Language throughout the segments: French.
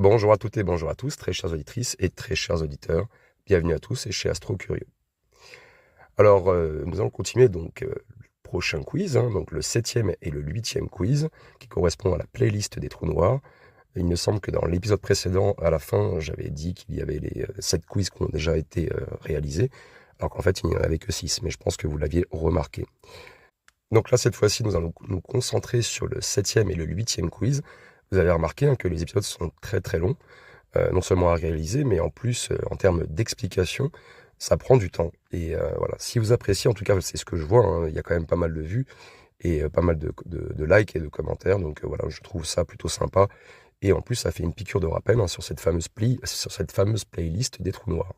Bonjour à toutes et bonjour à tous, très chères auditrices et très chers auditeurs. Bienvenue à tous et chez Astro Curieux. Alors, nous allons continuer le prochain quiz, donc le 7e et le 8e quiz, qui correspond à la playlist des trous noirs. Il me semble que dans l'épisode précédent, à la fin, j'avais dit qu'il y avait les 7 quiz qui ont déjà été réalisés, alors qu'en fait, il n'y en avait que 6, mais je pense que vous l'aviez remarqué. Donc là, cette fois-ci, nous allons nous concentrer sur le 7e et le 8e quiz. Vous avez remarqué que les épisodes sont très très longs, non seulement à réaliser, mais en plus, en termes d'explication, ça prend du temps. Et voilà, si vous appréciez, en tout cas, c'est ce que je vois, il y a quand même pas mal de vues et pas mal de likes et de commentaires. Donc voilà, je trouve ça plutôt sympa. Et en plus, ça fait une piqûre de rappel sur cette fameuse playlist des trous noirs.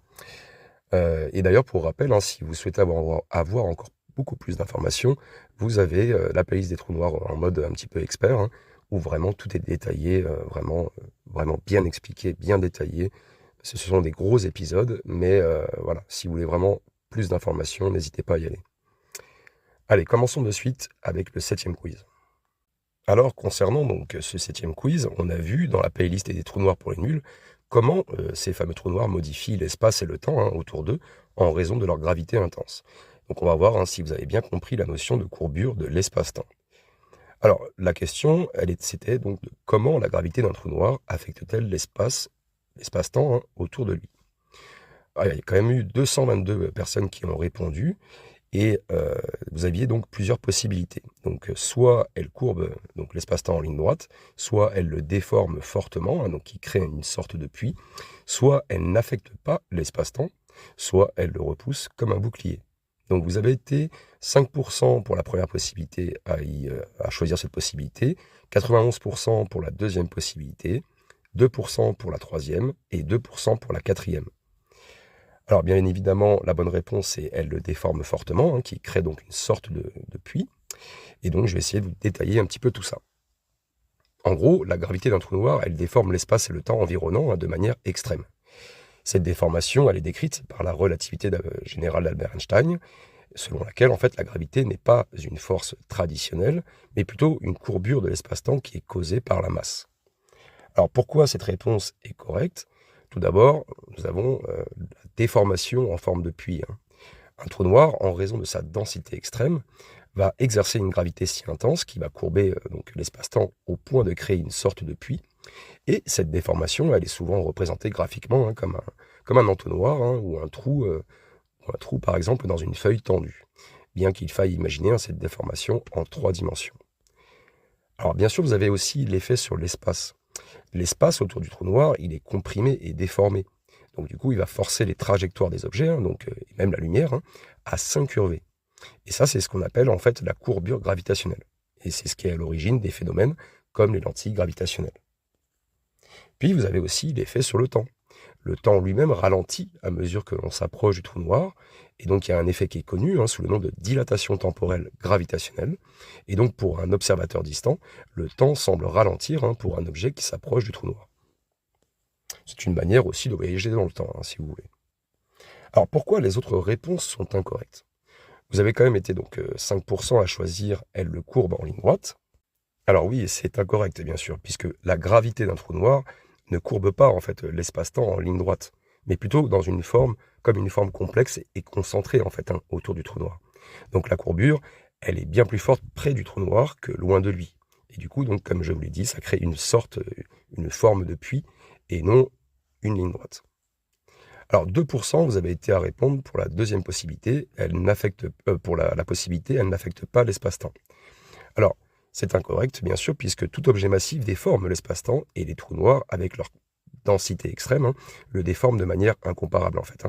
Et d'ailleurs, pour rappel, si vous souhaitez avoir encore beaucoup plus d'informations, vous avez la playlist des trous noirs en mode un petit peu expert, où vraiment tout est détaillé, vraiment bien expliqué, bien détaillé. Ce sont des gros épisodes, mais voilà, si vous voulez vraiment plus d'informations, n'hésitez pas à y aller. Allez, commençons de suite avec le 7e quiz. Alors, concernant donc ce 7e quiz, on a vu dans la playlist des trous noirs pour les nuls comment ces fameux trous noirs modifient l'espace et le temps autour d'eux en raison de leur gravité intense. Donc on va voir si vous avez bien compris la notion de courbure de l'espace-temps. Alors, la question, c'était donc de comment la gravité d'un trou noir affecte-t-elle l'espace-temps autour de lui. Alors, il y a quand même eu 222 personnes qui ont répondu, et vous aviez donc plusieurs possibilités. Donc, soit elle courbe donc l'espace-temps en ligne droite, soit elle le déforme fortement, donc qui crée une sorte de puits, soit elle n'affecte pas l'espace-temps, soit elle le repousse comme un bouclier. Donc vous avez été 5% pour la première possibilité à choisir cette possibilité, 91% pour la deuxième possibilité, 2% pour la troisième et 2% pour la quatrième. Alors bien évidemment, la bonne réponse est elle le déforme fortement, qui crée donc une sorte de puits. Et donc je vais essayer de vous détailler un petit peu tout ça. En gros, la gravité d'un trou noir, elle déforme l'espace et le temps environnant de manière extrême. Cette déformation, elle est décrite par la relativité générale d'Albert Einstein, selon laquelle en fait la gravité n'est pas une force traditionnelle, mais plutôt une courbure de l'espace-temps qui est causée par la masse. Alors pourquoi cette réponse est correcte? Tout d'abord, nous avons la déformation en forme de puits. Un trou noir, en raison de sa densité extrême, va exercer une gravité si intense qui va courber donc l'espace-temps au point de créer une sorte de puits. Et cette déformation, elle est souvent représentée graphiquement comme un entonnoir ou un trou par exemple dans une feuille tendue, bien qu'il faille imaginer cette déformation en 3 dimensions. Alors bien sûr, vous avez aussi l'effet sur l'espace. L'espace autour du trou noir, il est comprimé et déformé. Donc du coup, il va forcer les trajectoires des objets, et même la lumière, à s'incurver. Et ça, c'est ce qu'on appelle en fait la courbure gravitationnelle. Et c'est ce qui est à l'origine des phénomènes comme les lentilles gravitationnelles. Puis vous avez aussi l'effet sur le temps. Le temps lui-même ralentit à mesure que l'on s'approche du trou noir, et donc il y a un effet qui est connu sous le nom de dilatation temporelle gravitationnelle. Et donc pour un observateur distant, le temps semble ralentir pour un objet qui s'approche du trou noir. C'est une manière aussi de voyager dans le temps, si vous voulez. Alors pourquoi les autres réponses sont incorrectes? Vous avez quand même été donc 5% à choisir elle le courbe en ligne droite. Alors oui, c'est incorrect bien sûr, puisque la gravité d'un trou noir ne courbe pas en fait l'espace-temps en ligne droite, mais plutôt dans une forme complexe et concentrée en fait autour du trou noir. Donc la courbure, elle est bien plus forte près du trou noir que loin de lui. Et du coup, donc comme je vous l'ai dit, ça crée une forme de puits et non une ligne droite. Alors 2%, vous avez été à répondre pour la deuxième possibilité, pour la possibilité, elle n'affecte pas l'espace-temps. Alors, c'est incorrect, bien sûr, puisque tout objet massif déforme l'espace-temps et les trous noirs, avec leur densité extrême, le déforment de manière incomparable, en fait.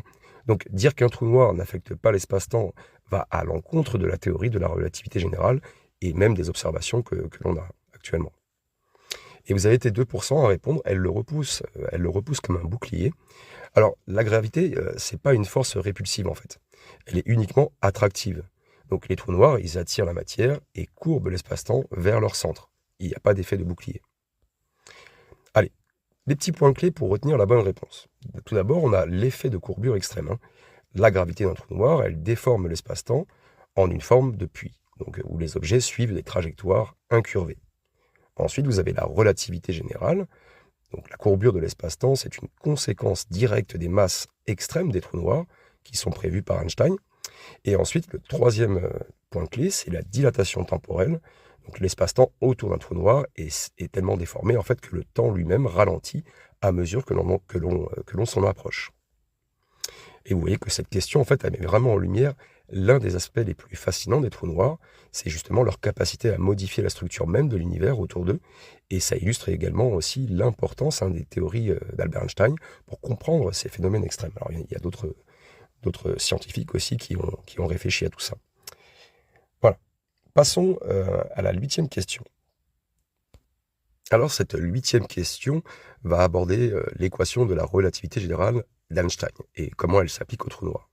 Donc, dire qu'un trou noir n'affecte pas l'espace-temps va à l'encontre de la théorie de la relativité générale et même des observations que l'on a actuellement. Et vous avez été 2% à répondre, elle le repousse comme un bouclier. Alors, la gravité, c'est pas une force répulsive, en fait. Elle est uniquement attractive. Donc les trous noirs, ils attirent la matière et courbent l'espace-temps vers leur centre. Il n'y a pas d'effet de bouclier. Allez, des petits points clés pour retenir la bonne réponse. Tout d'abord, on a l'effet de courbure extrême. La gravité d'un trou noir, elle déforme l'espace-temps en une forme de puits, donc où les objets suivent des trajectoires incurvées. Ensuite, vous avez la relativité générale. Donc la courbure de l'espace-temps, c'est une conséquence directe des masses extrêmes des trous noirs qui sont prévues par Einstein. Et ensuite, le troisième point clé, c'est la dilatation temporelle. Donc l'espace-temps autour d'un trou noir est tellement déformé en fait que le temps lui-même ralentit à mesure que l'on s'en approche. Et vous voyez que cette question, en fait, elle met vraiment en lumière l'un des aspects les plus fascinants des trous noirs, c'est justement leur capacité à modifier la structure même de l'univers autour d'eux. Et ça illustre également aussi l'importance des théories d'Albert Einstein pour comprendre ces phénomènes extrêmes. Alors il y a d'autres scientifiques aussi qui ont réfléchi à tout ça. Voilà. Passons à la 8e question. Alors cette 8e question va aborder l'équation de la relativité générale d'Einstein et comment elle s'applique au trou noir.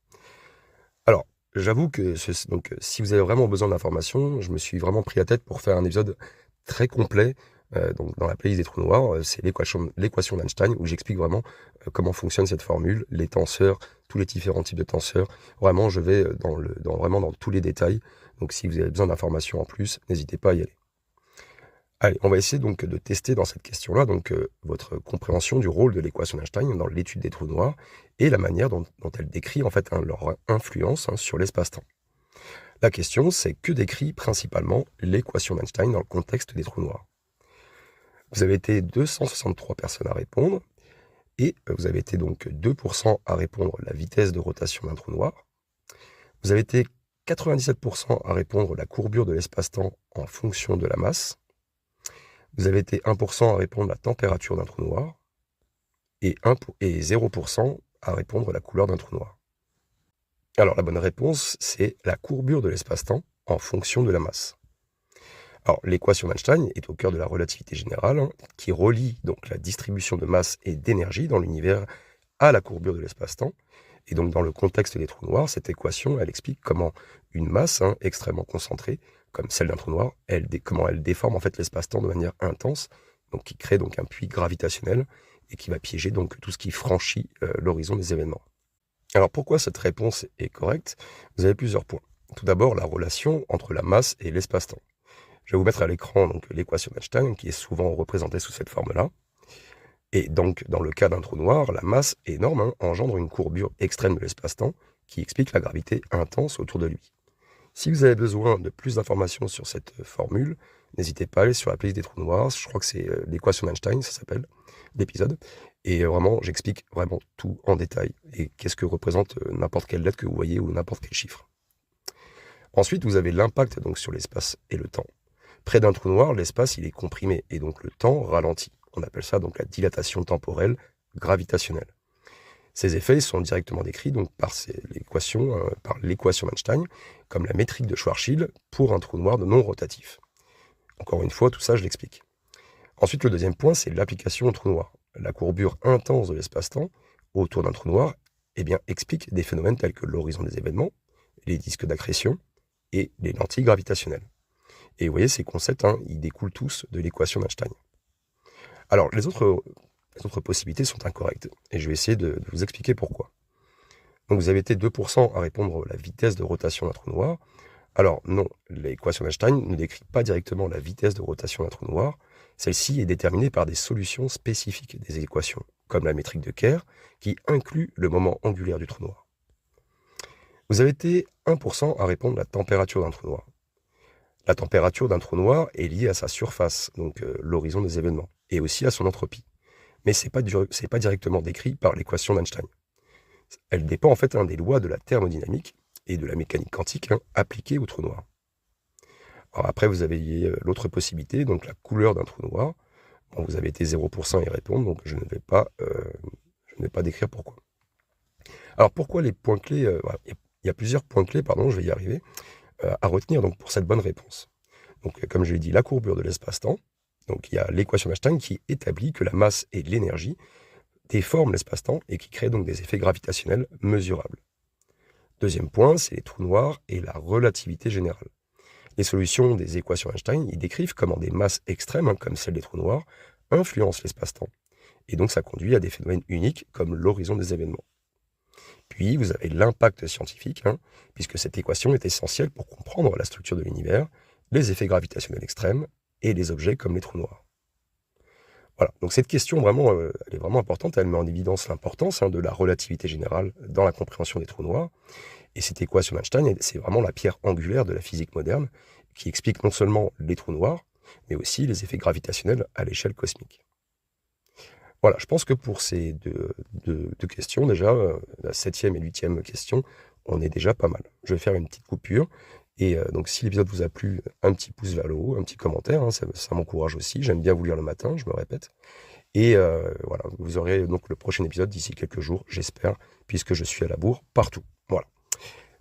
Alors, j'avoue que si vous avez vraiment besoin d'informations, je me suis vraiment pris la tête pour faire un épisode très complet donc dans la playlist des trous noirs. C'est l'équation d'Einstein où j'explique vraiment comment fonctionne cette formule, les tenseurs, tous les différents types de tenseurs. Vraiment, je vais vraiment dans tous les détails. Donc si vous avez besoin d'informations en plus, n'hésitez pas à y aller. Allez, on va essayer donc de tester dans cette question-là votre compréhension du rôle de l'équation d'Einstein dans l'étude des trous noirs et la manière dont elle décrit en fait leur influence sur l'espace-temps. La question, c'est que décrit principalement l'équation d'Einstein dans le contexte des trous noirs. Vous avez été 263 personnes à répondre et vous avez été donc 2% à répondre la vitesse de rotation d'un trou noir. Vous avez été 97% à répondre la courbure de l'espace-temps en fonction de la masse. Vous avez été 1% à répondre la température d'un trou noir et 0% à répondre la couleur d'un trou noir. Alors la bonne réponse, c'est la courbure de l'espace-temps en fonction de la masse. Alors l'équation d'Einstein est au cœur de la relativité générale qui relie donc la distribution de masse et d'énergie dans l'univers à la courbure de l'espace-temps. Et donc dans le contexte des trous noirs, cette équation, elle explique comment une masse extrêmement concentrée, comme celle d'un trou noir, comment elle déforme en fait l'espace-temps de manière intense, donc qui crée donc un puits gravitationnel et qui va piéger donc tout ce qui franchit l'horizon des événements. Alors pourquoi cette réponse est correcte? Vous avez plusieurs points. Tout d'abord, la relation entre la masse et l'espace-temps. Je vais vous mettre à l'écran donc l'équation d'Einstein qui est souvent représentée sous cette forme-là. Et donc, dans le cas d'un trou noir, la masse énorme engendre une courbure extrême de l'espace-temps qui explique la gravité intense autour de lui. Si vous avez besoin de plus d'informations sur cette formule, n'hésitez pas à aller sur la playlist des trous noirs. Je crois que c'est l'équation d'Einstein, ça s'appelle, l'épisode. Et vraiment, j'explique vraiment tout en détail. Et qu'est-ce que représente n'importe quelle lettre que vous voyez ou n'importe quel chiffre. Ensuite, vous avez l'impact donc sur l'espace et le temps. Près d'un trou noir, l'espace il est comprimé et donc le temps ralentit. On appelle ça donc la dilatation temporelle gravitationnelle. Ces effets sont directement décrits donc par l'équation d'Einstein comme la métrique de Schwarzschild pour un trou noir non rotatif. Encore une fois, tout ça je l'explique. Ensuite, le deuxième point, c'est l'application au trou noir. La courbure intense de l'espace-temps autour d'un trou noir explique des phénomènes tels que l'horizon des événements, les disques d'accrétion et les lentilles gravitationnelles. Et vous voyez, ces concepts, ils découlent tous de l'équation d'Einstein. Alors, les autres possibilités sont incorrectes, et je vais essayer de vous expliquer pourquoi. Donc, vous avez été 2% à répondre la vitesse de rotation d'un trou noir. Alors, non, l'équation d'Einstein ne décrit pas directement la vitesse de rotation d'un trou noir. Celle-ci est déterminée par des solutions spécifiques des équations, comme la métrique de Kerr, qui inclut le moment angulaire du trou noir. Vous avez été 1% à répondre la température d'un trou noir. La température d'un trou noir est liée à sa surface, donc l'horizon des événements, et aussi à son entropie. Mais ce n'est pas directement décrit par l'équation d'Einstein. Elle dépend en fait des lois de la thermodynamique et de la mécanique quantique appliquées au trou noir. Alors après, vous avez l'autre possibilité, donc la couleur d'un trou noir. Bon, vous avez été 0% à y répondre, donc je ne vais pas décrire pourquoi. Alors pourquoi les points clés il y a plusieurs points clés, je vais y arriver, à retenir donc, pour cette bonne réponse. Donc, comme je l'ai dit, la courbure de l'espace-temps. Donc, il y a l'équation d'Einstein qui établit que la masse et l'énergie déforment l'espace-temps et qui créent donc des effets gravitationnels mesurables. Deuxième point, c'est les trous noirs et la relativité générale. Les solutions des équations d'Einstein, ils décrivent comment des masses extrêmes, comme celle des trous noirs, influencent l'espace-temps. Et donc, ça conduit à des phénomènes uniques comme l'horizon des événements. Puis, vous avez l'impact scientifique, puisque cette équation est essentielle pour comprendre la structure de l'univers, les effets gravitationnels extrêmes et les objets comme les trous noirs. Voilà, donc cette question vraiment, elle est vraiment importante. Elle met en évidence l'importance, de la relativité générale dans la compréhension des trous noirs. Et cette équation d'Einstein, c'est vraiment la pierre angulaire de la physique moderne, qui explique non seulement les trous noirs, mais aussi les effets gravitationnels à l'échelle cosmique. Voilà, je pense que pour ces deux questions déjà, la 7e et 8e question, on est déjà pas mal. Je vais faire une petite coupure et donc si l'épisode vous a plu, un petit pouce vers le haut, un petit commentaire, ça m'encourage aussi. J'aime bien vous lire le matin, je me répète et voilà, vous aurez donc le prochain épisode d'ici quelques jours, j'espère, puisque je suis à la bourre partout. Voilà.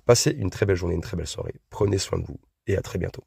Passez une très belle journée, une très belle soirée. Prenez soin de vous et à très bientôt.